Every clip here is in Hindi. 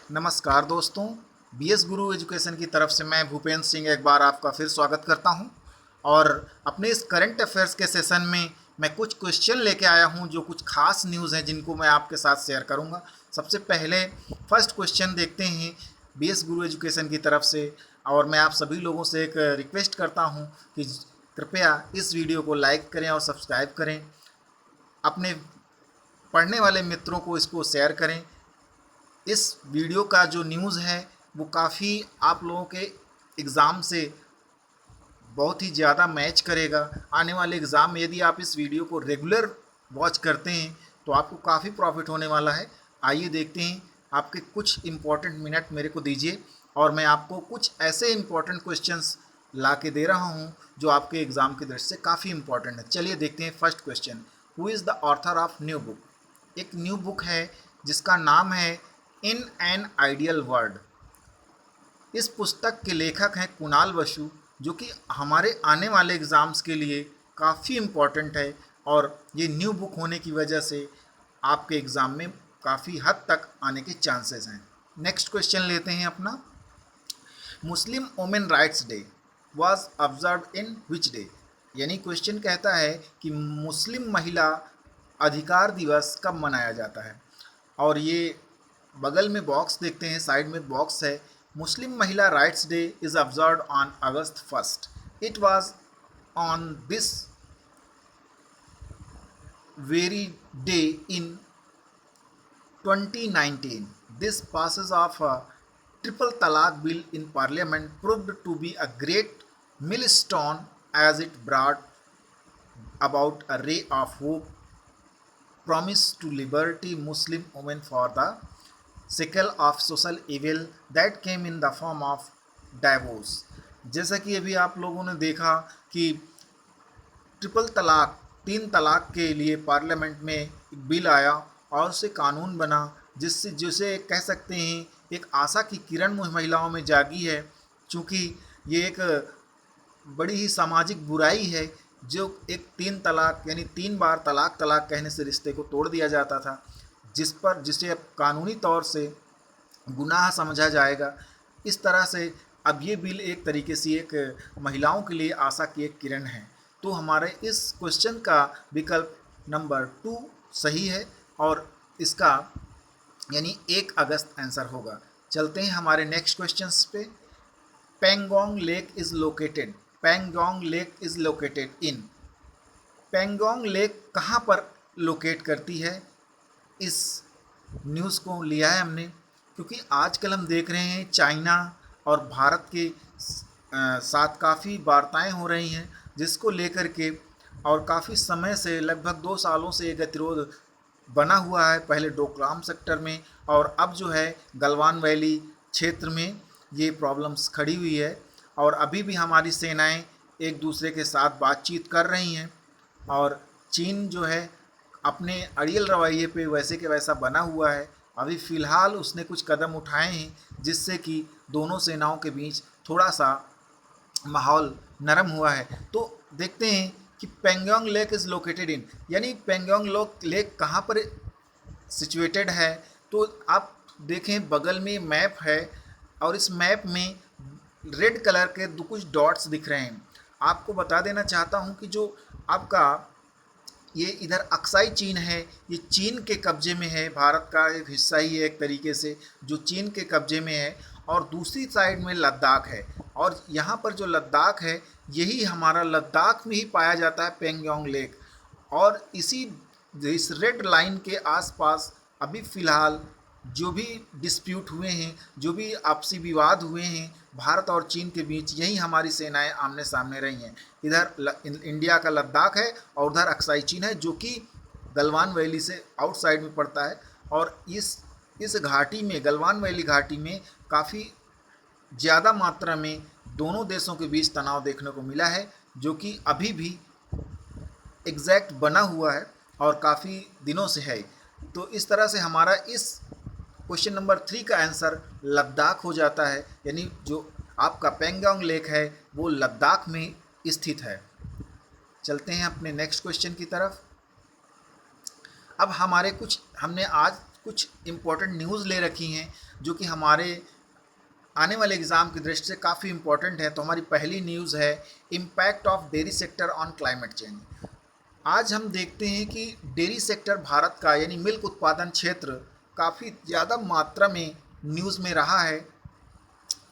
नमस्कार दोस्तों, बीएस गुरु एजुकेशन की तरफ से मैं भूपेंद्र सिंह एक बार आपका फिर स्वागत करता हूं। और अपने इस करंट अफेयर्स के सेशन में मैं कुछ क्वेश्चन लेके आया हूं जो कुछ खास न्यूज़ हैं जिनको मैं आपके साथ शेयर करूंगा। सबसे पहले फर्स्ट क्वेश्चन देखते हैं बीएस गुरु एजुकेशन की तरफ से। और मैं आप सभी लोगों से एक रिक्वेस्ट करता हूं कि कृपया इस वीडियो को लाइक करें और सब्सक्राइब करें, अपने पढ़ने वाले मित्रों को इसको शेयर करें। इस वीडियो का जो न्यूज़ है वो काफ़ी आप लोगों के एग्ज़ाम से बहुत ही ज़्यादा मैच करेगा। आने वाले एग्ज़ाम में यदि आप इस वीडियो को रेगुलर वॉच करते हैं तो आपको काफ़ी प्रॉफिट होने वाला है। आइए देखते हैं, आपके कुछ इम्पॉर्टेंट मिनट मेरे को दीजिए और मैं आपको कुछ ऐसे इम्पॉर्टेंट क्वेश्चंस ला के दे रहा हूँ जो आपके एग्ज़ाम की दृष्टि से काफ़ी इम्पॉर्टेंट है। चलिए देखते हैं first question. Who is the author of new book? एक न्यू बुक है जिसका नाम है इन एन आइडियल वर्ल्ड। इस पुस्तक के लेखक हैं कुणाल बसु, जो कि हमारे आने वाले एग्ज़ाम्स के लिए काफ़ी इम्पॉर्टेंट है। और ये न्यू बुक होने की वजह से आपके एग्ज़ाम में काफ़ी हद तक आने के चांसेस हैं। नेक्स्ट क्वेश्चन लेते हैं अपना। Muslim women rights day was observe in which day? यानी क्वेश्चन कहता है कि मुस्लिम महिला अधिकार दिवस कब मनाया जाता है। और ये बगल में बॉक्स देखते हैं, साइड में बॉक्स है। मुस्लिम महिला rights day is observe on August 1st। It was on this very day in 2019. This passes of a triple talaq bill in parliament proved to be a great milestone as it brought about a ray of hope, promise to liberty Muslim women for the sequel of social evil that came in the form of divorce। जैसा कि अभी आप लोगों ने देखा कि ट्रिपल तलाक, तीन तलाक के लिए पार्लियामेंट में एक बिल आया और उससे कानून बना, जिससे जिसे कह सकते हैं एक आशा की किरण महिलाओं में जागी है। चूँकि ये एक बड़ी ही सामाजिक बुराई है जो एक तीन तलाक यानी तीन बार तलाक तलाक कहने से रिश्ते को तोड़ दिया जाता था, जिसे अब कानूनी तौर से गुनाह समझा जाएगा। इस तरह से अब ये बिल एक तरीके से एक महिलाओं के लिए आशा की एक किरण है। तो हमारे इस क्वेश्चन का विकल्प नंबर 2 सही है और इसका यानी 1 अगस्त आंसर होगा। चलते हैं हमारे नेक्स्ट क्वेश्चंस पे। Pangong lake is located. Pangong lake is located in. Pangong lake कहाँ पर लोकेट करती है? इस न्यूज़ को लिया है हमने क्योंकि आजकल हम देख रहे हैं चाइना और भारत के साथ काफ़ी वार्ताएं हो रही हैं, जिसको लेकर के और काफ़ी समय से लगभग 2 सालों से ये गतिरोध बना हुआ है। पहले डोकलाम सेक्टर में और अब जो है गलवान वैली क्षेत्र में ये प्रॉब्लम्स खड़ी हुई है। और अभी भी हमारी सेनाएं एक दूसरे के साथ बातचीत कर रही हैं और चीन जो है अपने अड़ियल रवैये पे वैसे के वैसा बना हुआ है। अभी फ़िलहाल उसने कुछ कदम उठाए हैं जिससे कि दोनों सेनाओं के बीच थोड़ा सा माहौल नरम हुआ है। तो देखते हैं कि Pangong lake is located in, यानी पेंगोंग लेक कहाँ पर सिचुएटेड है। तो आप देखें बगल में मैप है और इस मैप में रेड कलर के कुछ डॉट्स दिख रहे हैं। आपको बता देना चाहता हूँ कि जो आपका ये इधर अक्साई चीन है, ये चीन के कब्जे में है, भारत का एक हिस्सा ही है एक तरीके से जो चीन के कब्जे में है। और दूसरी साइड में लद्दाख है और यहाँ पर जो लद्दाख है यही हमारा लद्दाख में ही पाया जाता है पेंगोंग लेक। और इस रेड लाइन के आसपास अभी फ़िलहाल जो भी डिस्प्यूट हुए हैं, जो भी आपसी विवाद हुए हैं भारत और चीन के बीच, यही हमारी सेनाएं आमने सामने रही हैं। इधर इंडिया का लद्दाख है और उधर अक्साई चीन है जो कि गलवान वैली से आउटसाइड में पड़ता है। और इस घाटी में, गलवान वैली घाटी में काफ़ी ज़्यादा मात्रा में दोनों देशों के बीच तनाव देखने को मिला है, जो कि अभी भी एग्जैक्ट बना हुआ है और काफ़ी दिनों से है। तो इस तरह से हमारा इस क्वेश्चन नंबर 3 का आंसर लद्दाख हो जाता है, यानी जो आपका पेंगोंग लेक है वो लद्दाख में स्थित है। चलते हैं अपने नेक्स्ट क्वेश्चन की तरफ। अब हमने आज कुछ इम्पोर्टेंट न्यूज़ ले रखी हैं जो कि हमारे आने वाले एग्ज़ाम की दृष्टि से काफ़ी इम्पोर्टेंट है। तो हमारी पहली न्यूज़ है impact of dairy sector on climate change. आज हम देखते हैं कि डेयरी सेक्टर भारत का यानी मिल्क उत्पादन क्षेत्र काफ़ी ज़्यादा मात्रा में न्यूज़ में रहा है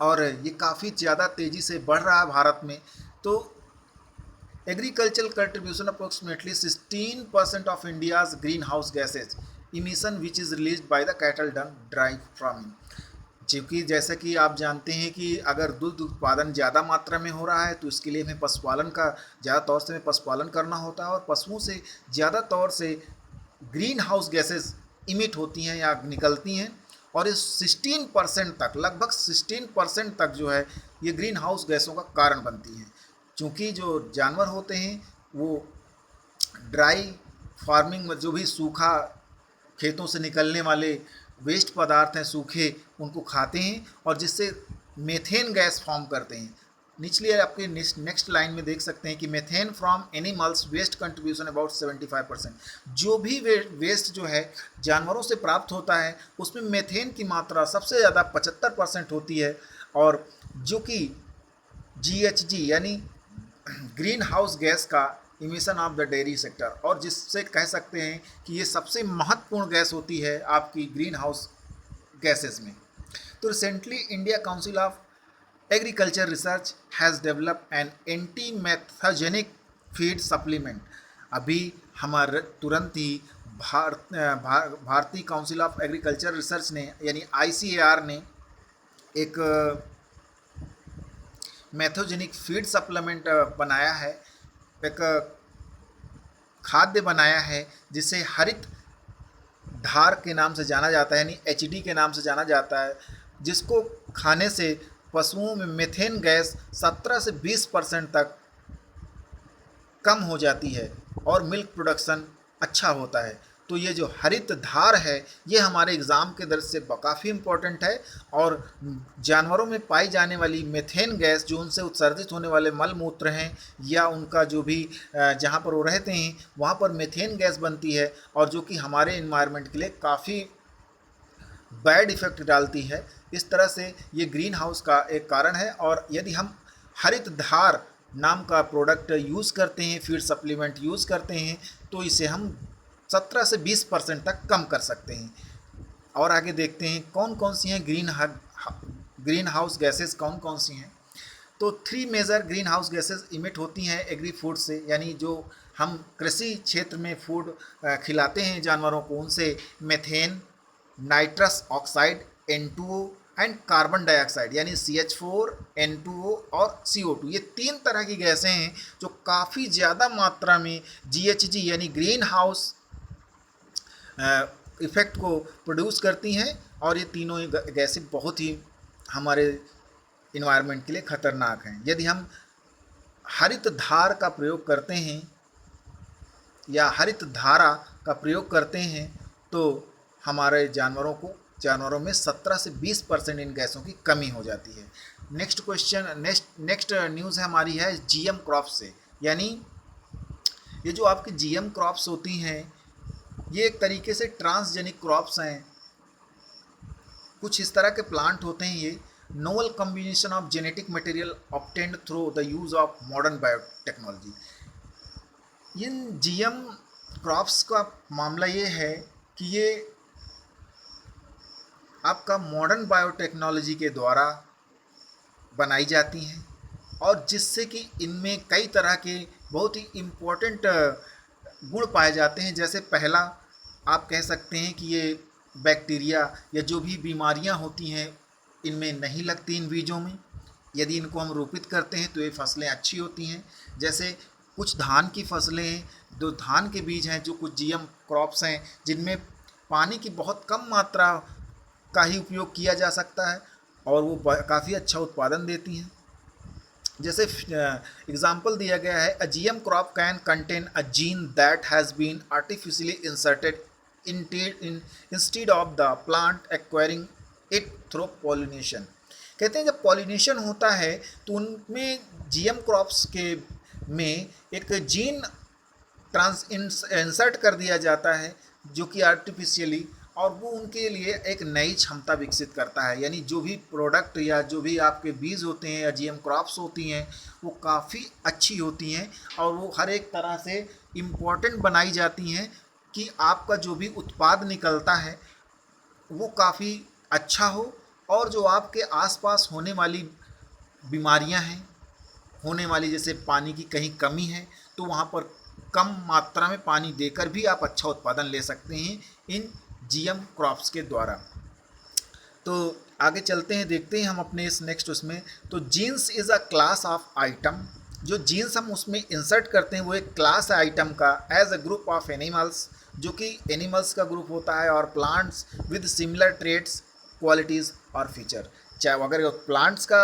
और ये काफ़ी ज़्यादा तेज़ी से बढ़ रहा है भारत में। तो agricultural contribution approximately 16% of India's green house gases emission which is release by the cattle Dang dry farming. क्योंकि जैसा कि आप जानते हैं कि अगर दूध उत्पादन ज़्यादा मात्रा में हो रहा है तो इसके लिए हमें पशुपालन का ज़्यादा तौर से हमें पशुपालन करना होता है और पशुओं से ज़्यादा तौर से ग्रीन हाउस गैसेस इमिट होती हैं या निकलती हैं और इस 16% तक, लगभग 16% तक जो है ये ग्रीन हाउस गैसों का कारण बनती हैं। चूँकि जो जानवर होते हैं वो ड्राई फार्मिंग में जो भी सूखा खेतों से निकलने वाले वेस्ट पदार्थ हैं सूखे, उनको खाते हैं और जिससे मेथेन गैस फॉर्म करते हैं। निचली आपके नेक्स्ट लाइन में देख सकते हैं कि methane from animals waste contribution about 75%। जो भी वेस्ट जो है जानवरों से प्राप्त होता है उसमें मेथेन की मात्रा सबसे ज़्यादा 75% होती है और जो कि GHG यानी ग्रीन हाउस गैस का emission of the dairy sector, और जिससे कह सकते हैं कि ये सबसे महत्वपूर्ण गैस होती है आपकी ग्रीन हाउस गैसेस में। तो recently India council of agriculture research has develop an anti methanogenic feed supplement. अभी हमारे तुरंत ही भारतीय काउंसिल ऑफ एग्रीकल्चर रिसर्च ने यानी ICAR ने एक मैथोजेनिक फीड सप्लीमेंट बनाया है, एक खाद्य बनाया है जिसे हरित धार के नाम से जाना जाता है यानी HD के नाम से जाना जाता है, जिसको खाने से पशुओं में मेथेन गैस 17 से 20% तक कम हो जाती है और मिल्क प्रोडक्शन अच्छा होता है। तो ये जो हरित धार है ये हमारे एग्ज़ाम के दृष्टि से काफ़ी इम्पोर्टेंट है और जानवरों में पाई जाने वाली मेथेन गैस जो उनसे उत्सर्जित होने वाले मल मूत्र हैं या उनका जो भी जहाँ पर वो रहते हैं वहाँ पर मेथेन गैस बनती है और जो कि हमारे इन्वायरमेंट के लिए काफ़ी बैड इफ़ेक्ट डालती है। इस तरह से ये ग्रीन हाउस का एक कारण है और यदि हम हरित धार नाम का प्रोडक्ट यूज़ करते हैं, फीड सप्लीमेंट यूज़ करते हैं, तो इसे हम 17 से 20% तक कम कर सकते हैं। और आगे देखते हैं कौन कौन सी हैं ग्रीन हाउस गैसेस कौन कौन सी हैं। तो 3 major greenhouse gases emit होती हैं एग्री फूड से, यानी जो हम कृषि क्षेत्र में फूड खिलाते हैं जानवरों को, उनसे methane, nitrous oxide N2O and carbon dioxide यानी CH4, N2O और CO2। ये 3 तरह की गैसें हैं जो काफ़ी ज़्यादा मात्रा में GHG यानी ग्रीन हाउस इफ़ेक्ट को प्रोड्यूस करती हैं और ये तीनों गैसें बहुत ही हमारे इन्वायरमेंट के लिए ख़तरनाक हैं। यदि हम हरित धार का प्रयोग करते हैं या हरित धारा का प्रयोग करते हैं तो हमारे जानवरों में 17 से 20% इन गैसों की कमी हो जाती है। नेक्स्ट न्यूज़ है हमारी है GM क्रॉप्स से, यानी ये जो आपकी GM क्रॉप्स होती हैं ये एक तरीके से ट्रांसजेनिक क्रॉप्स हैं। कुछ इस तरह के प्लांट होते हैं ये novel combination of genetic material obtained through the use of modern biotechnology. In GM crops का मामला ये है कि ये आपका मॉडर्न बायोटेक्नोलॉजी के द्वारा बनाई जाती हैं और जिससे कि इनमें कई तरह के बहुत ही इम्पोर्टेंट गुण पाए जाते हैं। जैसे पहला आप कह सकते हैं कि ये बैक्टीरिया या जो भी बीमारियां होती हैं इनमें नहीं लगती इन बीजों में। यदि इनको हम रोपित करते हैं तो ये फसलें अच्छी होती हैं। जैसे कुछ धान की फसलें हैं, जो धान के बीज हैं, जो कुछ GM क्रॉप्स हैं जिनमें पानी की बहुत कम मात्रा का ही उपयोग किया जा सकता है और वो काफ़ी अच्छा उत्पादन देती हैं। जैसे एग्जाम्पल दिया गया है a GM crop can contain a gene that has been artificially inserted instead of the plant acquiring it through pollination. कहते हैं जब पॉलिनेशन होता है तो उनमें GM क्रॉप्स के में एक जीन इंसर्ट कर दिया जाता है जो कि आर्टिफिशियली, और वो उनके लिए एक नई क्षमता विकसित करता है। यानी जो भी प्रोडक्ट या जो भी आपके बीज होते हैं या जीएम क्रॉप्स होती हैं वो काफ़ी अच्छी होती हैं और वो हर एक तरह से इम्पोर्टेंट बनाई जाती हैं कि आपका जो भी उत्पाद निकलता है वो काफ़ी अच्छा हो और जो आपके आसपास होने वाली बीमारियां हैं, होने वाली जैसे पानी की कहीं कमी है तो वहाँ पर कम मात्रा में पानी देकर भी आप अच्छा उत्पादन ले सकते हैं इन जीएम क्रॉप्स के द्वारा। तो आगे चलते हैं, देखते हैं हम अपने इस नेक्स्ट उसमें। तो genus is a class of item, जो जीन्स हम उसमें इंसर्ट करते हैं वो एक क्लास है आइटम का, as a group of animals, जो कि एनिमल्स का ग्रुप होता है, और plants with similar traits, qualities और फीचर। चाहे अगर प्लांट्स का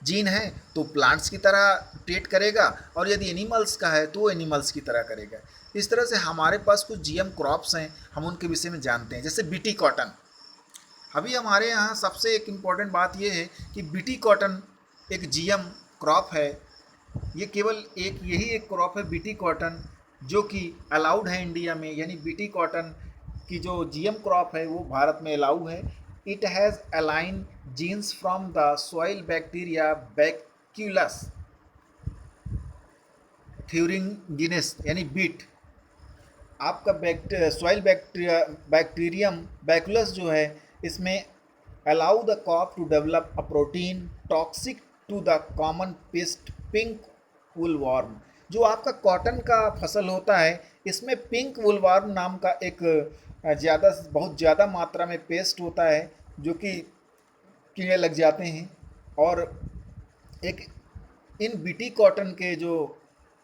जीन है तो प्लांट्स की तरह ट्रीट करेगा और यदि एनिमल्स का है तो एनिमल्स की तरह करेगा। इस तरह से हमारे पास कुछ जीएम क्रॉप्स हैं, हम उनके विषय में जानते हैं। जैसे बीटी कॉटन, अभी हमारे यहाँ सबसे एक इम्पॉर्टेंट बात यह है कि बीटी कॉटन एक जीएम क्रॉप है। ये केवल एक यही एक क्रॉप है बीटी कॉटन जो कि अलाउड है इंडिया में, यानी बीटी कॉटन की जो जीएम क्रॉप है वो भारत में अलाउ है। It has alien genes from the soil bacteria bacillus thuringiensis, यानी बीट। आपका सॉइल बैक्टीरियम बैकुलस जो है इसमें allow the crop to develop a protein toxic to the common pest pink bollworm. जो आपका कॉटन का फसल होता है इसमें पिंक वुलवर्म नाम का एक बहुत ज़्यादा मात्रा में पेस्ट होता है जो कि कीड़े लग जाते हैं। और एक इन बीटी कॉटन के जो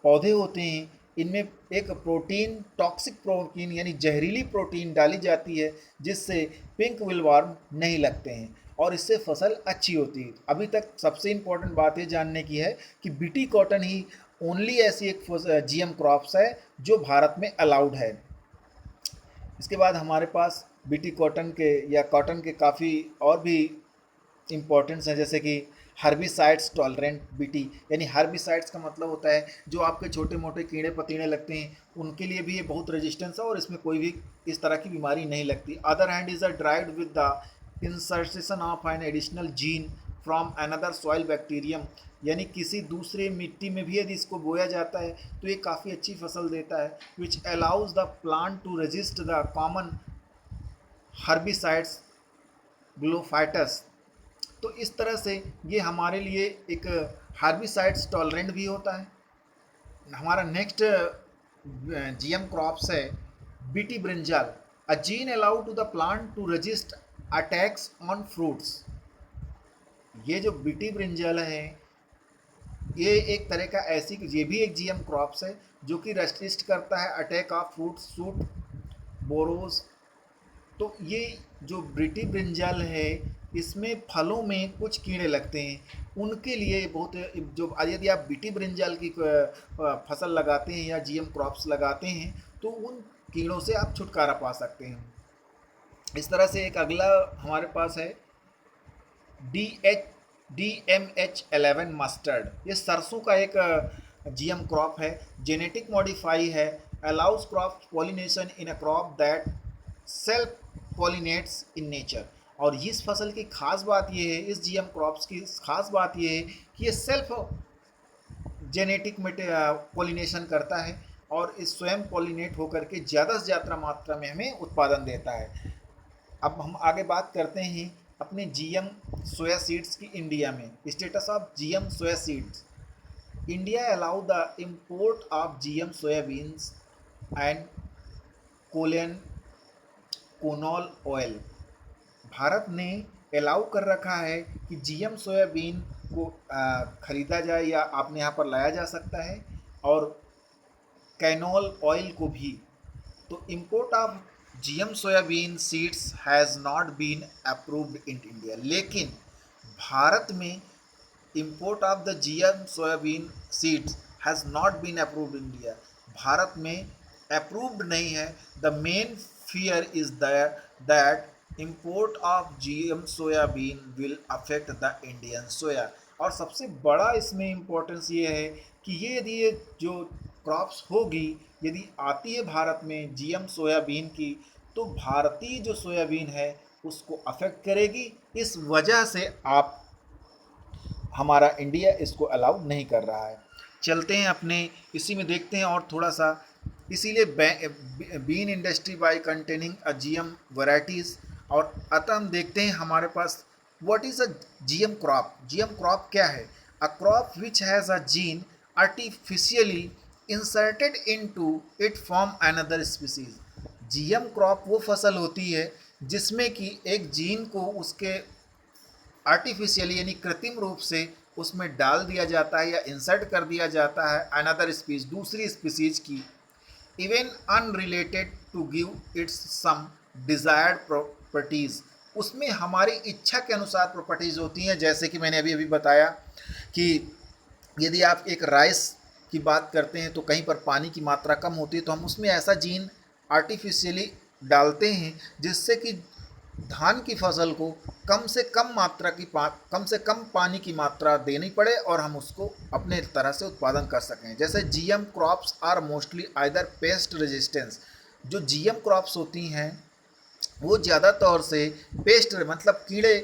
पौधे होते हैं इनमें एक प्रोटीन टॉक्सिक प्रोटीन यानी जहरीली प्रोटीन डाली जाती है जिससे पिंक विलवर्म नहीं लगते हैं और इससे फसल अच्छी होती है। अभी तक सबसे इम्पोर्टेंट बात ये जानने की है कि बीटी कॉटन ही ओनली ऐसी एक जीएम क्रॉप्स है जो भारत में अलाउड है। इसके बाद हमारे पास बीटी कॉटन के या कॉटन के काफ़ी और भी इम्पोर्टेंट्स हैं, जैसे कि हर्बिसाइड्स टॉलरेंट बीटी, यानी हर्बिसाइड्स का मतलब होता है जो आपके छोटे मोटे कीड़े पतीड़े लगते हैं उनके लिए भी ये बहुत रेजिस्टेंस है और इसमें कोई भी इस तरह की बीमारी नहीं लगती। Other hand is a derived with the insertion of an additional gene from another soil bacterium, यानी किसी दूसरे मिट्टी में भी यदि इसको बोया जाता है तो ये काफ़ी अच्छी फसल देता है। Which allows the plant to resist the common herbicides glyphosate. तो इस तरह से ये हमारे लिए एक हार्बिसाइड्स टॉलरेंट भी होता है। हमारा नेक्स्ट जीएम क्रॉप्स है BT brinjal, a gene allowed to the plant to resist attacks on fruits. ये जो बीटी ब्रिंजल है ये एक तरह का ये भी एक जीएम क्रॉप्स है जो कि रेसिस्ट करता है attack of fruit suit borrows. तो ये जो ब्रिटी ब्रिंजल है इसमें फलों में कुछ कीड़े लगते हैं उनके लिए बहुत, जो यदि आप बीटी ब्रिंजल की फसल लगाते हैं या जीएम क्रॉप्स लगाते हैं तो उन कीड़ों से आप छुटकारा पा सकते हैं। इस तरह से एक अगला हमारे पास है DMH11 मस्टर्ड। ये सरसों का एक जीएम क्रॉप है, जेनेटिक मॉडिफाई है, allows crop pollination in a crop that self pollinates in nature. और इस फसल की खास बात ये है, इस जीएम क्रॉप्स की खास बात ये है कि ये सेल्फ जेनेटिक पॉलिनेशन करता है और इस स्वयं पॉलिनेट होकर के ज़्यादा से ज़्यादा मात्रा में हमें उत्पादन देता है। अब हम आगे बात करते हैं अपने जीएम सोया सीड्स की इंडिया में। Status of GM soya seeds, India allow the import of GM soybeans and कोलियन कोनॉल ऑयल। भारत ने अलाउ कर रखा है कि जीएम सोयाबीन को ख़रीदा जाए या आपने यहाँ पर लाया जा सकता है और कैनोल ऑयल को भी। तो import of GM soybean seeds has not been approved in India, लेकिन भारत में import of the GM soybean seeds has not been approved in India. Bharat में अप्रूव्ड नहीं है। The main fear is that import of GM soybean will affect the Indian soya। और सबसे बड़ा इसमें इम्पोर्टेंस ये है कि यदि जो क्रॉप्स होगी यदि आती है भारत में जीएम सोयाबीन की तो भारतीय जो सोयाबीन है उसको अफेक्ट करेगी। इस वजह से आप हमारा इंडिया इसको अलाउ नहीं कर रहा है। चलते हैं अपने इसी में देखते हैं और थोड़ा सा। इसीलिए bean industry by containing a GM varieties. और अतः हम देखते हैं हमारे पास what is a GM crop. GM crop क्या है? A crop which has a gene artificially inserted into it from another species. GM crop वो फसल होती है जिसमें कि एक जीन को उसके आर्टिफिशियली यानी कृत्रिम रूप से उसमें डाल दिया जाता है या इंसर्ट कर दिया जाता है अनदर स्पीसीज, दूसरी स्पीसीज की, even unrelated, to give its some desired properties. उसमें हमारी इच्छा के अनुसार प्रॉपर्टीज़ होती हैं। जैसे कि मैंने अभी अभी बताया कि यदि आप एक राइस की बात करते हैं तो कहीं पर पानी की मात्रा कम होती है तो हम उसमें ऐसा जीन आर्टिफिशियली डालते हैं जिससे कि धान की फसल को कम से कम मात्रा की कम से कम पानी की मात्रा देनी पड़े और हम उसको अपने तरह से उत्पादन कर सकें। जैसे GM crops are mostly either pest resistance. जो जीएम क्रॉप्स होती हैं वो ज़्यादा तौर से पेस्ट मतलब कीड़े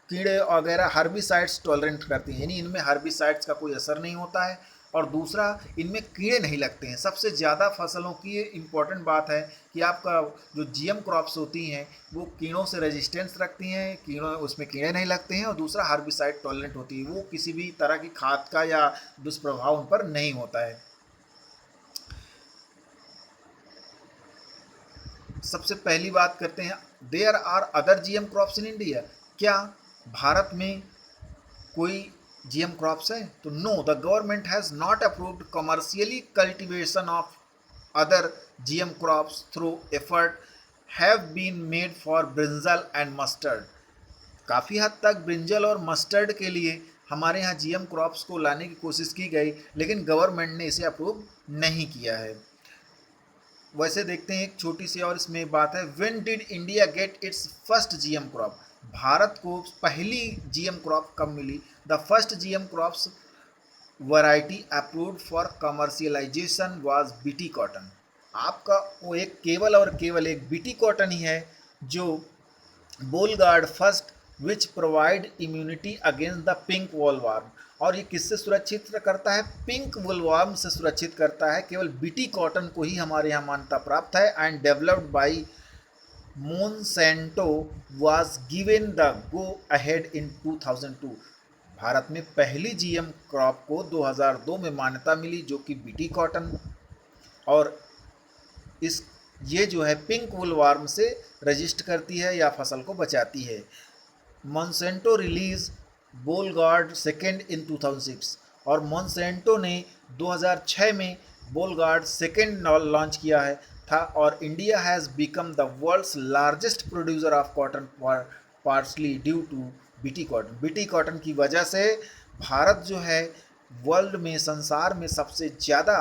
कीड़े वगैरह हर्बिसाइड्स टॉलरेंट करती हैं, यानी इनमें हर्बिसाइड्स का कोई असर नहीं होता है। और दूसरा, इनमें कीड़े नहीं लगते हैं। सबसे ज़्यादा फसलों की ये इम्पॉर्टेंट बात है कि आपका जो जीएम क्रॉप्स होती हैं वो कीड़ों से रेजिस्टेंस रखती हैं, कीड़ों उसमें कीड़े नहीं लगते हैं। और दूसरा, हर्बिसाइड टॉलरेंट होती है, वो किसी भी तरह की खाद का या दुष्प्रभाव उन पर नहीं होता है। सबसे पहली बात करते हैं, there are other GM crops in India. क्या भारत में कोई जीएम क्रॉप्स है? तो no, the government has not approved commercially cultivation of other GM crops through effort have been made for brinjal and mustard. काफ़ी हद तक ब्रिंजल और मस्टर्ड के लिए हमारे यहाँ जीएम क्रॉप्स को लाने की कोशिश की गई, लेकिन गवर्नमेंट ने इसे अप्रूव नहीं किया है। वैसे देखते हैं एक छोटी सी और इसमें बात है, when did India get its first GM crop. भारत को पहली जीएम क्रॉप कब मिली? The first GM crops variety approved for commercialization was BT cotton. आपका वो एक केवल और केवल एक बीटी कॉटन ही है जो Bollgard first which provide immunity against the pink bollworm. और ये किससे सुरक्षित करता है? पिंक वॉलवार्म से सुरक्षित करता है। केवल बीटी कॉटन को ही हमारे यहाँ मान्यता प्राप्त है। And developed by Monsanto was given the go ahead in 2002। Bharat में पहली जीएम क्रॉप को 2002 में मान्यता मिली जो कि बीटी कॉटन, और इस ये जो है पिंक वुलवार्म से रजिस्ट करती है या फसल को बचाती है। Monsanto release Bollgard second in 2006। और मोनसेंटो ने 2006 में बोलगार्ड सेकेंड लॉन्च किया है था। और India has become the world's largest producer of cotton partly due to BT cotton. BT cotton की वजह से भारत जो है वर्ल्ड में, संसार में सबसे ज़्यादा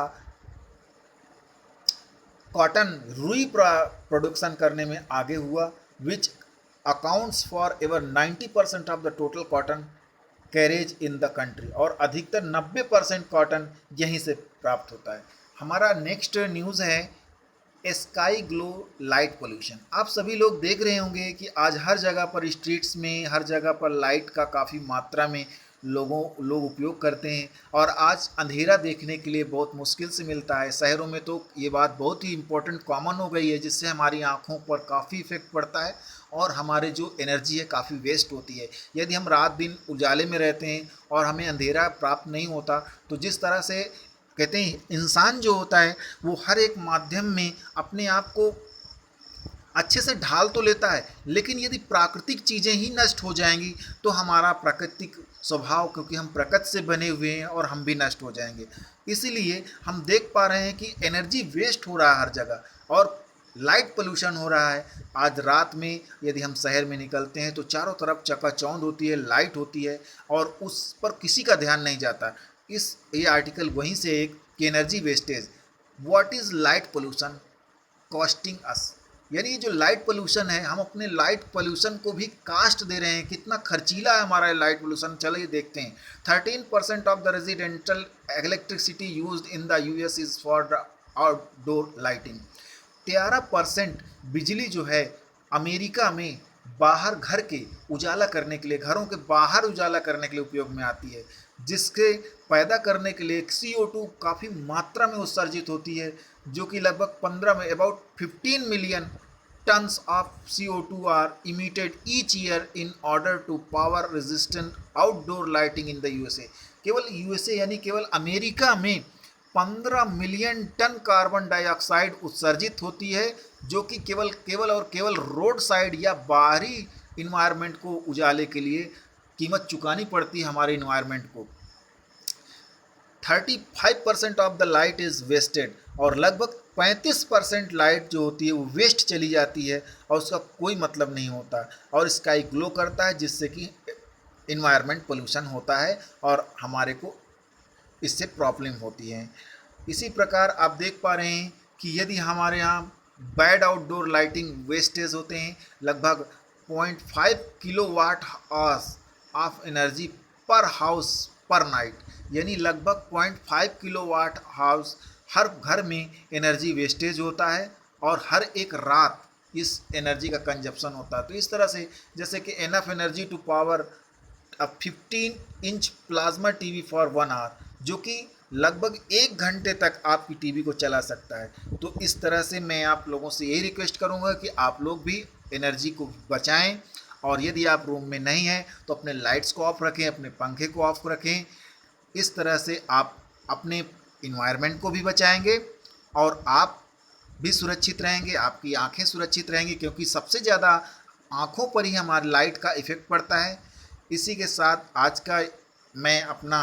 कॉटन रुई प्रोडक्शन करने में आगे हुआ, which accounts for ever 90% of the total cotton carriage in the country. और अधिकतर 90% कॉटन यहीं से प्राप्त होता है। हमारा नेक्स्ट न्यूज़ है स्काई ग्लो लाइट पोल्यूशन। आप सभी लोग देख रहे होंगे कि आज हर जगह पर स्ट्रीट्स में, हर जगह पर लाइट का काफ़ी मात्रा में लोग उपयोग करते हैं। और आज अंधेरा देखने के लिए बहुत मुश्किल से मिलता है। शहरों में तो ये बात बहुत ही इम्पोर्टेंट कॉमन हो गई है, जिससे हमारी आँखों पर काफ़ी इफेक्ट पड़ता है और हमारे जो एनर्जी है काफ़ी वेस्ट होती है। यदि हम रात दिन उजाले में रहते हैं और हमें अंधेरा प्राप्त नहीं होता, तो जिस तरह से कहते हैं इंसान जो होता है वो हर एक माध्यम में अपने आप को अच्छे से ढाल तो लेता है, लेकिन यदि प्राकृतिक चीज़ें ही नष्ट हो जाएंगी तो हमारा प्राकृतिक स्वभाव, क्योंकि हम प्रकृति से बने हुए हैं, और हम भी नष्ट हो जाएंगे। इसीलिए हम देख पा रहे हैं कि एनर्जी वेस्ट हो रहा है हर जगह और लाइट पोल्यूशन हो रहा है। आज रात में यदि हम शहर में निकलते हैं तो चारों तरफ चकाचौंध होती है, लाइट होती है, और उस पर किसी का ध्यान नहीं जाता। ये आर्टिकल वहीं से एक कि energy wastage, what is light pollution costing us. यानी ये जो लाइट पोल्यूशन है, हम अपने लाइट पोल्यूशन को भी कास्ट दे रहे हैं। कितना खर्चीला है हमारा लाइट पोल्यूशन, चलिए देखते हैं। 13% of the residential electricity used in the US is for the outdoor lighting. 13% बिजली जो है अमेरिका में बाहर घर के उजाला करने के लिए, घरों के बाहर उजाला करने के लिए उपयोग में आती है, जिसके पैदा करने के लिए CO2 काफ़ी मात्रा में उत्सर्जित होती है, जो कि लगभग 15 में about 15 million tons of CO2 are emitted each year in order to power resistant outdoor lighting in the USA। केवल USA यानी केवल अमेरिका में 15 मिलियन टन कार्बन डाइऑक्साइड उत्सर्जित होती है, जो कि केवल रोड साइड या बाहरी इन्वायरमेंट को उजाले के लिए कीमत चुकानी पड़ती है हमारे इन्वायरमेंट को। 35% of the light is wasted, और लगभग 35% लाइट जो होती है वो वेस्ट चली जाती है और उसका कोई मतलब नहीं होता, और स्काई ग्लो करता है जिससे कि इन्वायरमेंट पोल्यूशन होता है और हमारे को इससे प्रॉब्लम होती है। इसी प्रकार आप देख पा रहे हैं कि यदि हमारे यहाँ बैड आउटडोर लाइटिंग वेस्टेज होते हैं, लगभग 0.5 किलोवाट आवर्स ऑफ एनर्जी पर हाउस पर नाइट, यानी लगभग 0.5 किलोवाट हाउस हर घर में एनर्जी वेस्टेज होता है और हर एक रात इस एनर्जी का कंजप्शन होता है। तो इस तरह से जैसे कि enough energy to power a 15 inch plasma TV for 1 hour, जो कि लगभग 1 घंटे तक आपकी टीवी को चला सकता है। तो इस तरह से मैं आप लोगों से यही रिक्वेस्ट करूंगा कि आप लोग भी एनर्जी को बचाएं, और यदि आप रूम में नहीं हैं तो अपने लाइट्स को ऑफ रखें, अपने पंखे को ऑफ रखें। इस तरह से आप अपने इन्वायरमेंट को भी बचाएंगे और आप भी सुरक्षित रहेंगे, आपकी आंखें सुरक्षित रहेंगी, क्योंकि सबसे ज़्यादा आंखों पर ही हमारे लाइट का इफ़ेक्ट पड़ता है। इसी के साथ आज का मैं अपना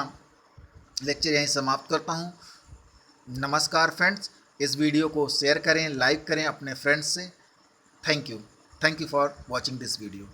लेक्चर यहीं समाप्त करता हूँ। नमस्कार फ्रेंड्स, इस वीडियो को शेयर करें, लाइक करें अपने फ्रेंड्स से। Thank you for watching this video.